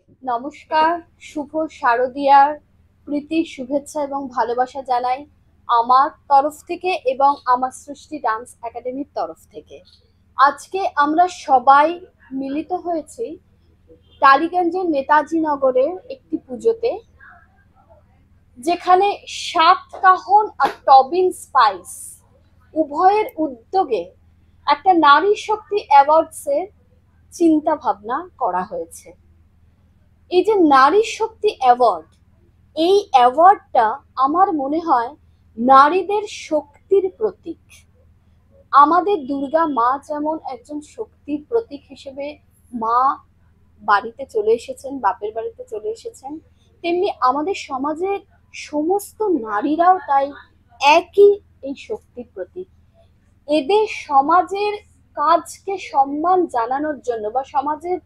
নমস্কার, শুভ শারদিয়ার প্রীতি, শুভেচ্ছা এবং ভালোবাসা জানাই আমার তরফ থেকে এবং আমার সৃষ্টি ডান্স একাডেমির তরফ থেকে। আজকে আমরা সবাই মিলিত হয়েছি টালিগঞ্জের নেতাজি নগরের একটি পুজোতে, যেখানে সাতকাহন আর টবিন স্পাইস উভয়ের উদ্যোগে একটা নারী শক্তি অ্যাওয়ার্ডসের চিন্তা ভাবনা করা হয়েছে। এই যে নারী শক্তি অ্যাওয়ার্ড, এই অ্যাওয়ার্ডটা আমার মনে হয় নারীদের শক্তির প্রতীক। আমাদের দুর্গা মা যেমন একজন শক্তির প্রতীক হিসেবে মা বাড়িতে চলে এসেছেন, বাপের বাড়িতে চলে এসেছেন, তেমনি আমাদের সমাজের সমস্ত নারীরাও তাই একই এই শক্তির প্রতীক। এদের সমাজের কাজকে সম্মান জানানোর জন্য বা সমাজের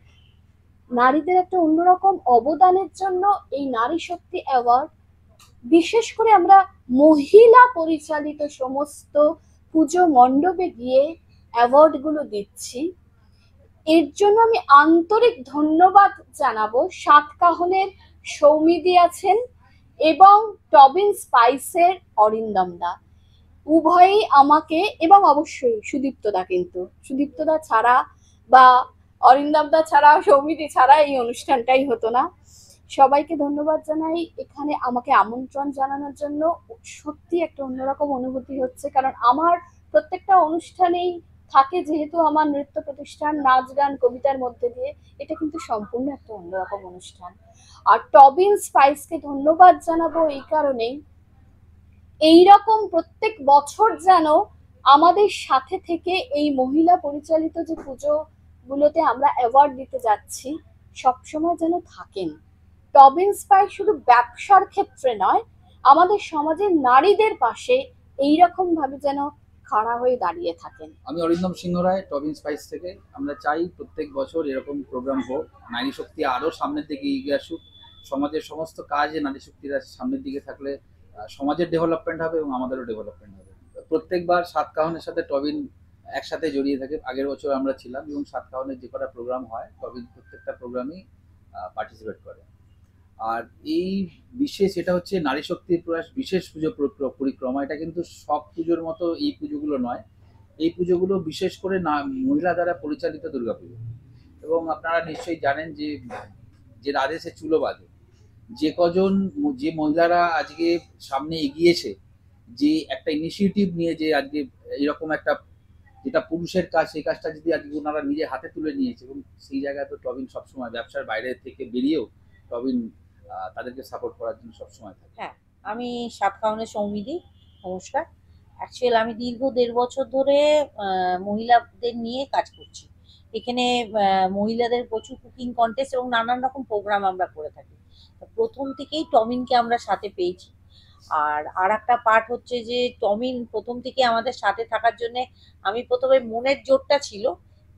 নারীদের একটা অন্যরকম অবদানের জন্য এই নারী শক্তি অ্যাওয়ার্ড, বিশেষ করে আমরা মহিলা পরিচালিত সমস্ত পুজো মণ্ডপে গিয়ে অ্যাওয়ার্ড গুলো দিচ্ছি। এর জন্য আমি আন্তরিক ধন্যবাদ জানাবো সাতকাহনের সৌমিদি আছেন এবং টবিন স্পাইসের অরিন্দম দা, উভয়ই আমাকে, এবং অবশ্যই সুদীপ্তদা, কিন্তু সুদীপ্তদা ছাড়া বা অরিন্দমদা ছাড়া, সৌমিতি ছাড়া এই অনুষ্ঠানটাই হতো না। সবাইকে ধন্যবাদ জানাই এখানে আমাকে আমন্ত্রণ জানানোর জন্য। সত্যি একটা অন্যরকম অনুভূতি হচ্ছে, কারণ আমার প্রত্যেকটা অনুষ্ঠানেই থাকে, যেহেতু আমার নৃত্য প্রতিষ্ঠান, নাচ গান কবিতার মধ্যে দিয়ে, এটা কিন্তু সম্পূর্ণ একটা অন্যরকম অনুষ্ঠান। আর টবিন স্পাইসকে ধন্যবাদ জানাবো এই কারণেই, এইরকম প্রত্যেক বছর যেন আমাদের সাথে থেকে এই মহিলা পরিচালিত যে পুজো গুলোতে আমরা অ্যাওয়ার্ড দিতে যাচ্ছি সবসময় যেন থাকেন। টবিন স্পাই শুধু ব্যবসার ক্ষেত্রে নয়, আমাদের সমাজের নারীদের পাশে এইরকম ভাবে যেন খাড়া হয়ে দাঁড়িয়ে থাকেন। আমি অরিন্দম সিংহ রায়, টবিন স্পাইস থেকে। আমরা চাই প্রত্যেক বছর এরকম প্রোগ্রাম হোক, নারী শক্তি আরো সামনের দিকে এগিয়ে আসুক। সমাজের সমস্ত কাজে নারী শক্তিরা সামনের দিকে থাকলে সমাজের ডেভেলপমেন্ট হবে এবং আমাদেরও ডেভেলপমেন্ট হবে। প্রত্যেকবার সাতকাহনের সাথে টবিন একসাথে জড়িয়ে থাকে। আগের বছর আমরা ছিলাম এবং সাতকাহনের যে কটা প্রোগ্রাম হয় টবিন প্রত্যেকটা প্রোগ্রামই পার্টিসিপেট করে। আর এই বিশেষ, এটা হচ্ছে নারী শক্তির প্রয়াস বিশেষ পুজো পরিক্রমা। এটা কিন্তু সব পুজোর মতো এই পুজোগুলো নয়। এই পুজোগুলো বিশেষ করে না মহিলা দ্বারা পরিচালিত দুর্গাপুজো। এবং আপনারা নিশ্চয়ই জানেন যে যে রাধেসে চুলো বাঁধে, যে কজন, যে মহিলারা আজকে সামনে এগিয়েছে, যে একটা ইনিশিয়েটিভ নিয়ে, যে আজকে এরকম একটা, যেটা পুরুষের কাজ সেই কাজটা যদি আজকে ওনারা নিজে হাতে তুলে নিয়েছে, এবং সেই জায়গায় তো টবিন সবসময় ব্যবসার বাইরে থেকে বেরিয়েও টবিন তাদেরকে সাপোর্ট করার জন্য সবসময় থাকে। হ্যাঁ, আমি সাতকাহনের সৌমিদি। নমস্কার। অ্যাকচুয়াল আমি দীর্ঘ ১.৫ বছর ধরে মহিলাদের নিয়ে কাজ করছি। এখানে মহিলাদের প্রচুর কুকিং কন্টেস্ট এবং নানান রকম প্রোগ্রাম আমরা করে থাকি। তো প্রথম থেকেই টমিনকে আমরা সাথে পেয়েছি। আর একটা পার্ট হচ্ছে যে টমিন প্রথম থেকে আমাদের সাথে থাকার জন্যে, আমি প্রথমে মনের জোরটা ছিল,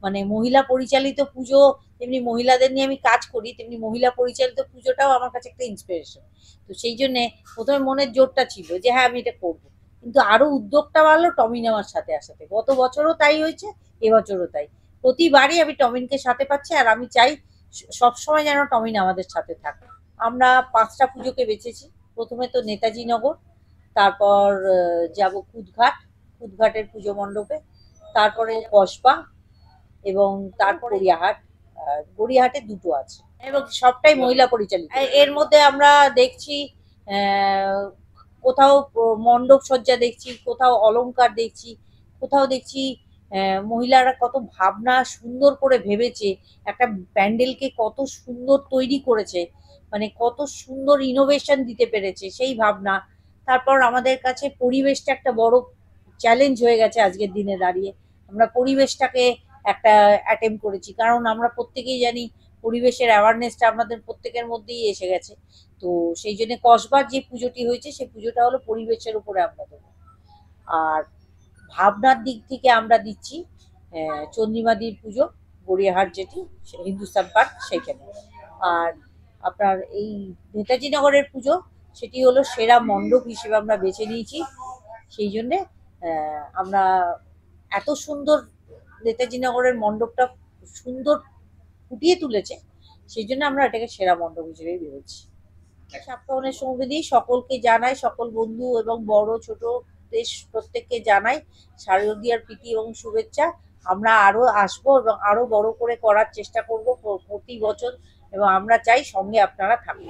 মানে মহিলা পরিচালিত পুজো, তেমনি মহিলাদের নিয়ে আমি কাজ করি, তেমনি মহিলা পরিচালিত পুজোটাও আমার কাছে একটা ইন্সপিরেশন। তো সেই জন্যে প্রথমে মনের জোরটা ছিল যে হ্যাঁ আমি এটা করবো, কিন্তু আরো উদ্যোগটা বাড়লো টমিন আমার সাথে আসাতে। গত বছরও তাই হয়েছে, এবছরও তাই। প্রতিবারই আমি টমিনকে সাথে পাচ্ছি, আর আমি চাই সবসময় যেন টমিন আমাদের সাথে থাকে। আমরা 5টা পুজোকে বেছেছি। প্রথমে তো নেতাজি নগর, তারপর যাব কুদঘাট, কুদঘাটের পুজো মণ্ডপে, তারপরে কসবা, এবং তারপর গড়িয়াহাট। গড়িয়াহাটে দুটো আছে এবং সবটাই মহিলা পরিচালিত। এর মধ্যে আমরা দেখছি কোথাও মণ্ডপ সজ্জা দেখছি, কোথাও অলংকার দেখছি, কোথাও দেখছি মহিলারা কত ভাবনা সুন্দর করে ভেবেছে, একটা প্যান্ডেলকে কত সুন্দর তৈরি করেছে, মানে কত সুন্দর ইনোভেশন দিতে পেরেছে সেই ভাবনা। তারপর আমাদের কাছে পরিবেশটা একটা বড় চ্যালেঞ্জ হয়ে গেছে আজকের দিনে দাঁড়িয়ে। আমরা পরিবেশটাকে একটা অ্যাটেম্প করেছি, কারণ আমরা প্রত্যেকেই জানি পরিবেশের অ্যাওয়ারনেসটা আমাদের প্রত্যেকের মধ্যেই এসে গেছে। তো সেই জন্য কসবার যে পুজোটি হয়েছে সেই পুজোটা হলো পরিবেশের উপরে আমরা দেবো। আর ভাবনার দিক থেকে আমরা দিচ্ছি চন্দ্রিমাদির পুজো, গড়িয়াহাট যেটি হিন্দুস্তান পার্ক সেইখানে। আর আপনার এই নেতাজি নগরের পুজো, সেটি হলো সেরা মণ্ডপ হিসেবে আমরা বেছে নিয়েছি। সেই জন্যে আমরা এত সুন্দর নেতাজি নগরের মণ্ডপটা সুন্দর ফুটিয়ে তুলেছে, সেই জন্য আমরা এটাকে সেরা মণ্ডপ হিসেবে ভেবেছি। সাতকাহনের সৌমিলি সকলকে জানাই, সকল বন্ধু এবং বড় ছোট দেশ প্রত্যেককে জানাই শারদীয়ার প্রীতি এবং শুভেচ্ছা। আমরা আরো আসবো এবং আরো বড় করে করার চেষ্টা করব প্রতি বছর, এবং আমরা চাই সঙ্গে আপনারা থাকুন।